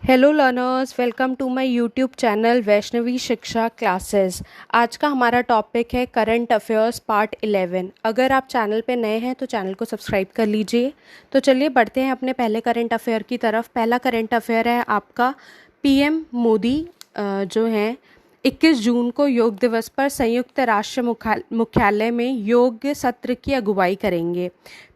Hello learners, welcome to my YouTube channel Vaishnavi Shiksha classes. आज का हमारा टॉपिक है करंट अफेयर्स पार्ट 11। अगर आप चैनल पे नए हैं तो चैनल को सब्सक्राइब कर लीजिए। तो चलिए बढ़ते हैं अपने पहले करंट अफेयर की तरफ। पहला करंट अफेयर है आपका पीएम मोदी जो हैं 21 जून को योग दिवस पर संयुक्त राष्ट्र मुख्यालय में योग सत्र की अगुवाई करेंगे।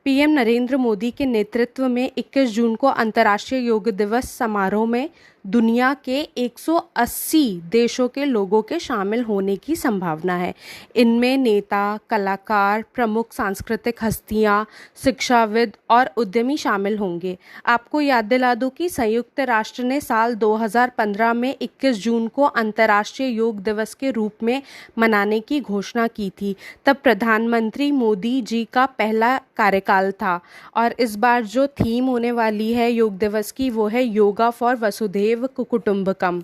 पीएम नरेंद्र मोदी के नेतृत्व में 21 जून को अंतर्राष्ट्रीय योग दिवस समारोह में दुनिया के 180 देशों के लोगों के शामिल होने की संभावना है। इनमें नेता, कलाकार, प्रमुख सांस्कृतिक हस्तियां, शिक्षाविद और उद्यमी शामिल होंगे। आपको याद दिला दूं कि संयुक्त राष्ट्र ने साल 2015 में 21 जून को अंतर्राष्ट्रीय योग दिवस के रूप में मनाने की घोषणा की थी। तब प्रधानमंत्री मोदी जी का पहला कार्यकाल था और इस बार जो थीम होने वाली है योग दिवस की वो है योगा फॉर वसुधैव कुटुंबकम।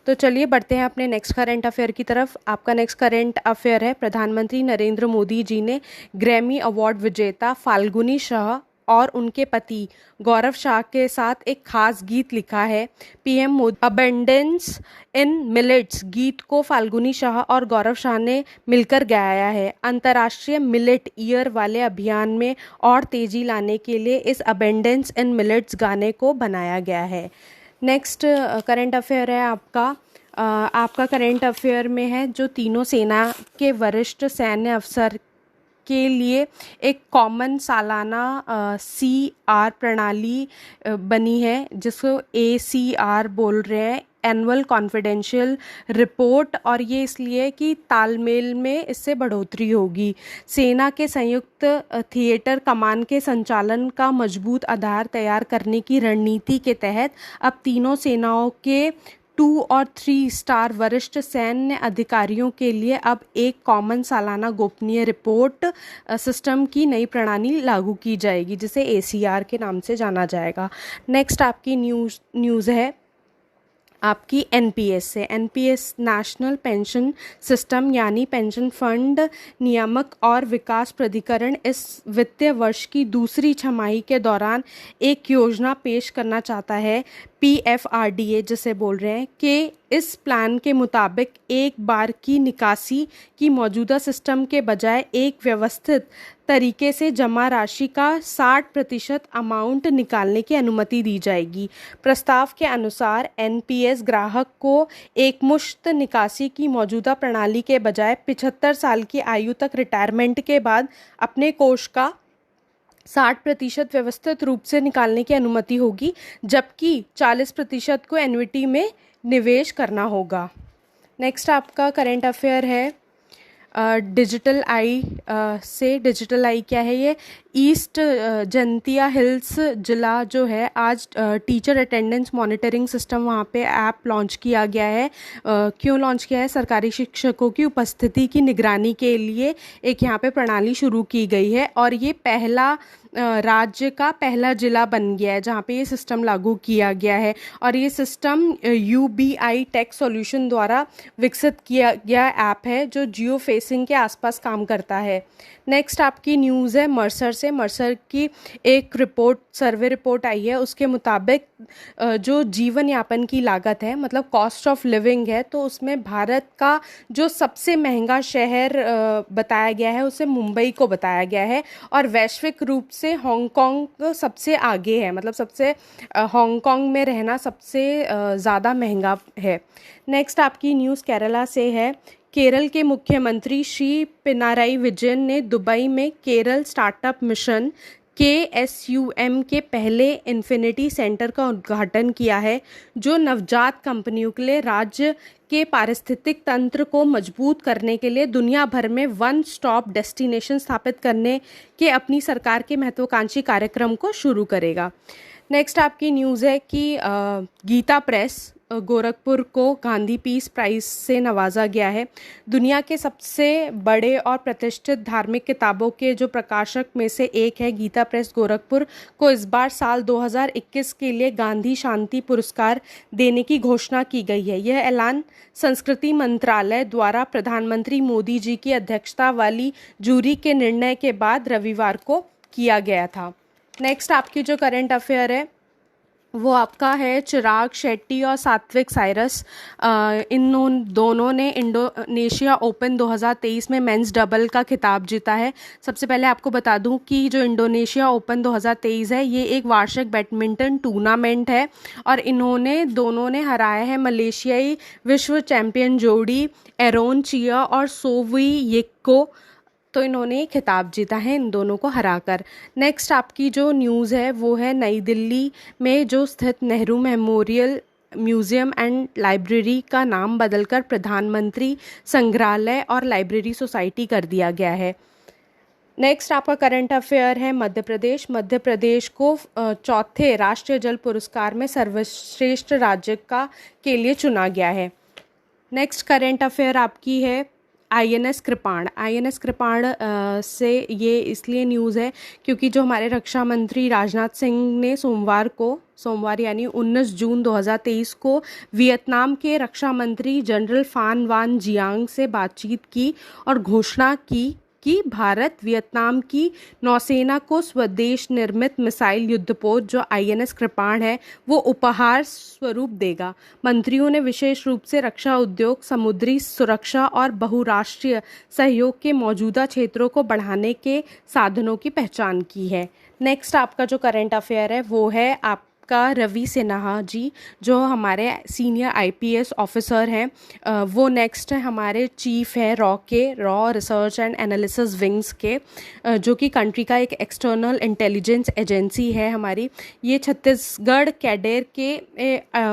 तो चलिए बढ़ते हैं अपने नेक्स्ट करंट अफेयर की तरफ। आपका नेक्स्ट करंट अफेयर है प्रधानमंत्री नरेंद्र मोदी जी ने ग्रैमी अवार्ड विजेता फाल्गुनी शाह और उनके पति गौरव शाह के साथ एक खास गीत लिखा है। पीएम मोदी अबेंडेंस इन मिलेट्स गीत को फाल्गुनी शाह और गौरव शाह ने मिलकर गाया है। अंतर्राष्ट्रीय मिलेट ईयर वाले अभियान में और तेजी लाने के लिए इस अबेंडेंस इन मिलेट्स गाने को बनाया गया है। नेक्स्ट करंट अफेयर है आपका करंट अफेयर में है जो तीनों सेना के वरिष्ठ सैन्य अफसर के लिए एक कॉमन सालाना CR प्रणाली बनी है जिसको ACR बोल रहे हैं, एनुअल कॉन्फिडेंशियल रिपोर्ट। और ये इसलिए कि तालमेल में इससे बढ़ोतरी होगी। सेना के संयुक्त थिएटर कमान के संचालन का मजबूत आधार तैयार करने की रणनीति के तहत अब तीनों सेनाओं के 2 और 3 स्टार वरिष्ठ सैन्य अधिकारियों के लिए अब एक कॉमन सालाना गोपनीय रिपोर्ट सिस्टम की नई प्रणाली लागू की जाएगी जिसे ACR के नाम से जाना जाएगा। नेक्स्ट आपकी न्यूज़ है आपकी NPS से। NPS नेशनल पेंशन सिस्टम यानी पेंशन फंड नियामक और विकास प्राधिकरण इस वित्तीय वर्ष की दूसरी छमाही के दौरान एक योजना पेश करना चाहता है, PFRDA जिसे बोल रहे हैं, कि इस प्लान के मुताबिक एक बार की निकासी की मौजूदा सिस्टम के बजाय एक व्यवस्थित तरीके से जमा राशि का 60% अमाउंट निकालने की अनुमति दी जाएगी। प्रस्ताव के अनुसार NPS ग्राहक को एकमुश्त निकासी की मौजूदा प्रणाली के बजाय 75 साल की आयु तक रिटायरमेंट के बाद अपने कोष का 60% व्यवस्थित रूप से निकालने की अनुमति होगी, जबकि 40% को एन्युटी में निवेश करना होगा। नेक्स्ट आपका करंट अफेयर है डिजिटल आई से। डिजिटल आई क्या है? ये ईस्ट जंतिया हिल्स जिला जो है आज टीचर अटेंडेंस मॉनिटरिंग सिस्टम वहाँ पे ऐप लॉन्च किया गया है। क्यों लॉन्च किया है? सरकारी शिक्षकों की उपस्थिति की निगरानी के लिए एक यहाँ पे प्रणाली शुरू की गई है और ये पहला राज्य का पहला जिला बन गया है जहाँ पे ये सिस्टम लागू किया गया है और ये सिस्टम UBI टेक सॉल्यूशन द्वारा विकसित किया गया ऐप है जो जियो फेसिंग के आसपास काम करता है। नेक्स्ट आपकी न्यूज़ है मर्सर से। मर्सर की एक सर्वे रिपोर्ट आई है। उसके मुताबिक जो जीवन यापन की लागत है, मतलब कॉस्ट ऑफ लिविंग है, तो उसमें भारत का जो सबसे महंगा शहर बताया गया है उसे मुंबई को बताया गया है और वैश्विक रूप से हांगकांग सबसे आगे है, मतलब सबसे हांगकांग में रहना सबसे ज़्यादा महंगा है। नेक्स्ट आपकी न्यूज़ केरला से है। केरल के मुख्यमंत्री श्री पिनाराई विजयन ने दुबई में केरल स्टार्टअप मिशन KSUM के पहले इन्फिनिटी सेंटर का उद्घाटन किया है जो नवजात कंपनियों के लिए राज्य के पारिस्थितिक तंत्र को मजबूत करने के लिए दुनिया भर में वन स्टॉप डेस्टिनेशन स्थापित करने के अपनी सरकार के महत्वाकांक्षी कार्यक्रम को शुरू करेगा। नेक्स्ट आपकी न्यूज़ है कि गीता प्रेस गोरखपुर को गांधी पीस प्राइज़ से नवाजा गया है। दुनिया के सबसे बड़े और प्रतिष्ठित धार्मिक किताबों के जो प्रकाशक में से एक है गीता प्रेस गोरखपुर को इस बार साल 2021 के लिए गांधी शांति पुरस्कार देने की घोषणा की गई है। यह ऐलान संस्कृति मंत्रालय द्वारा प्रधानमंत्री मोदी जी की अध्यक्षता वाली जूरी के निर्णय के बाद रविवार को किया गया था। नेक्स्ट आपकी जो करंट अफेयर है वो आपका है चिराग शेट्टी और सात्विक साइरस। इन दोनों ने इंडोनेशिया ओपन 2023 में मेंस डबल का खिताब जीता है। सबसे पहले आपको बता दूं कि जो इंडोनेशिया ओपन 2023 है ये एक वार्षिक बैडमिंटन टूर्नामेंट है और इन्होंने दोनों ने हराया है मलेशियाई विश्व चैंपियन जोड़ी एरोन चिया और सोवी येक को। तो इन्होंने खिताब जीता है इन दोनों को हराकर। नेक्स्ट आपकी जो न्यूज़ है वो है नई दिल्ली में जो स्थित Nehru memorial museum and library का नाम बदलकर प्रधानमंत्री संग्रहालय और लाइब्रेरी सोसाइटी कर दिया गया है। नेक्स्ट आपका करंट अफेयर है मध्य प्रदेश को चौथे राष्ट्रीय जल पुरस्कार में सर्वश्रेष्ठ राज्य के लिए चुना गया है। नेक्स्ट करंट अफेयर आपकी है INS कृपाण से ये इसलिए न्यूज़ है क्योंकि जो हमारे रक्षा मंत्री राजनाथ सिंह ने सोमवार यानी 19 जून 2023 को वियतनाम के रक्षा मंत्री जनरल फान वान जियांग से बातचीत की और घोषणा की कि भारत वियतनाम की नौसेना को स्वदेश निर्मित मिसाइल युद्धपोत जो INS कृपाण है वो उपहार स्वरूप देगा। मंत्रियों ने विशेष रूप से रक्षा उद्योग, समुद्री सुरक्षा और बहुराष्ट्रीय सहयोग के मौजूदा क्षेत्रों को बढ़ाने के साधनों की पहचान की है। नेक्स्ट आपका जो करंट अफेयर है वो है आपका रवि सिन्हा जी जो हमारे सीनियर IPS ऑफिसर हैं। वो नेक्स्ट है हमारे चीफ है raw research and analysis wings के, जो कि कंट्री का एक एक्सटर्नल इंटेलिजेंस एजेंसी है हमारी। ये छत्तीसगढ़ कैडेर के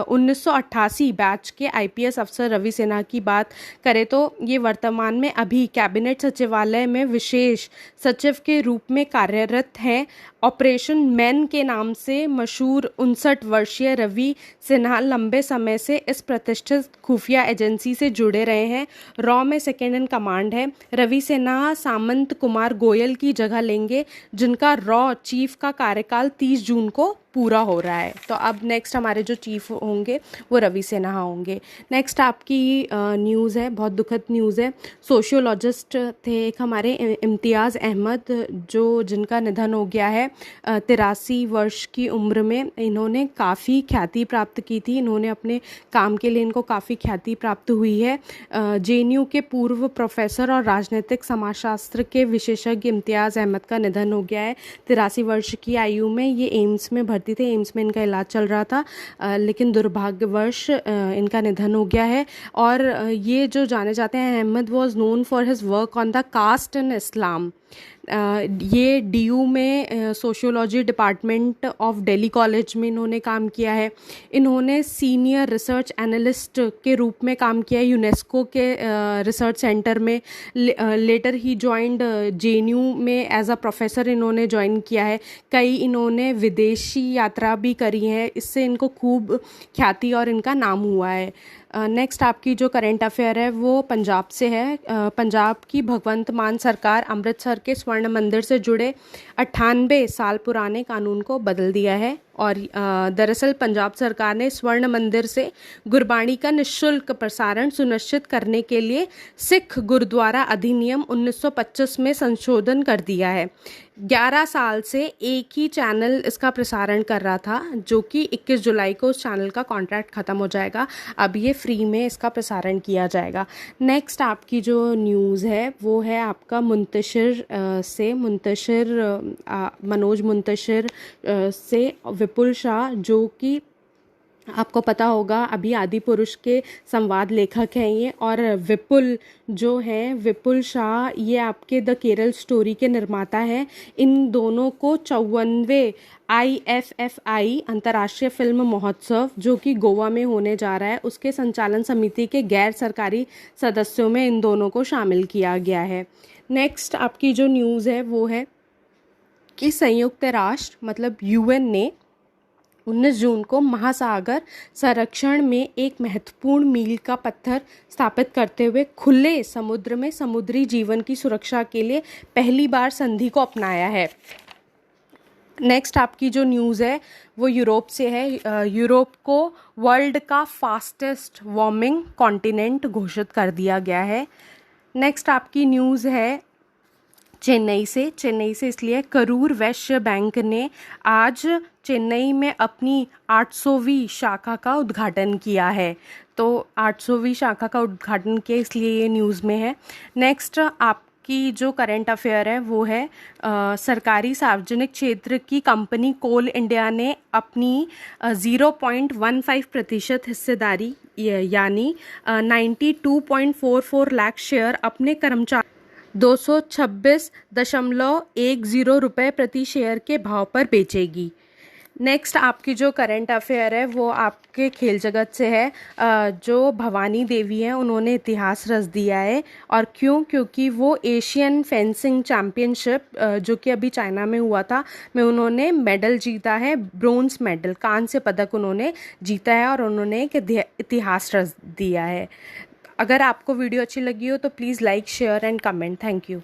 1988 बैच के IPS अफसर रवि सिन्हा की बात करें तो ये वर्तमान में अभी कैबिनेट सचिवालय में विशेष सचिव के रूप में कार्यरत हैं। ऑपरेशन मैन के नाम से मशहूर 59 वर्षीय रवि सिन्हा लंबे समय से इस प्रतिष्ठित खुफिया एजेंसी से जुड़े रहे हैं। रॉ में सेकेंड इन कमांड है। रवि सिन्हा सामंत कुमार गोयल की जगह लेंगे जिनका रॉ चीफ का कार्यकाल 30 जून को पूरा हो रहा है। तो अब नेक्स्ट हमारे जो चीफ होंगे वो रवि सिन्हा होंगे। नेक्स्ट आपकी न्यूज़ है, बहुत दुखद न्यूज़ है। सोशियोलॉजिस्ट थे एक हमारे इम्तियाज़ अहमद जो जिनका निधन हो गया है 83 वर्ष की उम्र में। इन्होंने काफ़ी ख्याति प्राप्त की थी, इन्होंने अपने काम के लिए इनको काफ़ी ख्याति प्राप्त हुई है। JNU के पूर्व प्रोफेसर और राजनीतिक समाजशास्त्र के विशेषज्ञ इम्तियाज़ अहमद का निधन हो गया है 83 वर्ष की आयु में। ये एम्स में भर्ती थे, एम्स में इनका इलाज चल रहा था, लेकिन दुर्भाग्यवश इनका निधन हो गया है। और ये जो जाने जाते हैं Ahmad was known for his work on the caste in Islam. ये DU में sociology department of Delhi college में इन्होंने काम किया है। इन्होंने सीनियर रिसर्च एनालिस्ट के रूप में काम किया है यूनेस्को के रिसर्च सेंटर में। लेटर ही ज्वाइंड JNU में एज अ प्रोफेसर इन्होंने ज्वाइन किया है। कई इन्होंने विदेशी यात्रा भी करी है, इससे इनको खूब ख्याति और इनका नाम हुआ है। नेक्स्ट आपकी जो करंट अफेयर है वो पंजाब से है। पंजाब की भगवंत मान सरकार अमृतसर के स्वर्ण मंदिर से जुड़े 98 साल पुराने कानून को बदल दिया है और दरअसल पंजाब सरकार ने स्वर्ण मंदिर से गुरबाणी का निःशुल्क प्रसारण सुनिश्चित करने के लिए सिख गुरुद्वारा अधिनियम 1925 में संशोधन कर दिया है। 11 साल से एक ही चैनल इसका प्रसारण कर रहा था, जो कि 21 जुलाई को उस चैनल का कॉन्ट्रैक्ट ख़त्म हो जाएगा। अब ये फ्री में इसका प्रसारण किया जाएगा। नेक्स्ट आपकी जो न्यूज़ है वो है आपका मनोज मुंतशिर से विपुल शाह, जो कि आपको पता होगा अभी आदि पुरुष के संवाद लेखक हैं ये। और विपुल शाह ये आपके द केरल स्टोरी के निर्माता हैं। इन दोनों को 54वें IFFI अंतर्राष्ट्रीय फिल्म महोत्सव जो कि गोवा में होने जा रहा है, उसके संचालन समिति के गैर सरकारी सदस्यों में इन दोनों को शामिल किया गया है। नेक्स्ट आपकी जो न्यूज़ है वो है कि संयुक्त राष्ट्र मतलब UN ने 19 जून को महासागर संरक्षण में एक महत्वपूर्ण मील का पत्थर स्थापित करते हुए खुले समुद्र में समुद्री जीवन की सुरक्षा के लिए पहली बार संधि को अपनाया है। नेक्स्ट आपकी जो न्यूज़ है वो यूरोप से है। यूरोप को वर्ल्ड का फास्टेस्ट वार्मिंग कॉन्टिनेंट घोषित कर दिया गया है। नेक्स्ट आपकी न्यूज़ है चेन्नई से इसलिए करूर वैश्य बैंक ने आज चेन्नई में अपनी 800वीं शाखा का उद्घाटन किया है। तो 800वीं शाखा का उद्घाटन किया, इसलिए ये न्यूज़ में है। नेक्स्ट आपकी जो करंट अफेयर है वो है सरकारी सार्वजनिक क्षेत्र की कंपनी कोल इंडिया ने अपनी 0.15% हिस्सेदारी यानी 92.44 लाख शेयर अपने कर्मचारी 226.10 रुपये प्रति शेयर के भाव पर बेचेगी। नेक्स्ट आपकी जो करंट अफेयर है वो आपके खेल जगत से है। जो भवानी देवी हैं उन्होंने इतिहास रच दिया है। और क्यों? क्योंकि वो एशियन फेंसिंग चैम्पियनशिप जो कि अभी चाइना में हुआ था में उन्होंने मेडल जीता है, ब्रोंज मेडल, कांस्य पदक उन्होंने जीता है और उन्होंने एक इतिहास रच दिया है। अगर आपको वीडियो अच्छी लगी हो तो please like, share and comment. Thank you.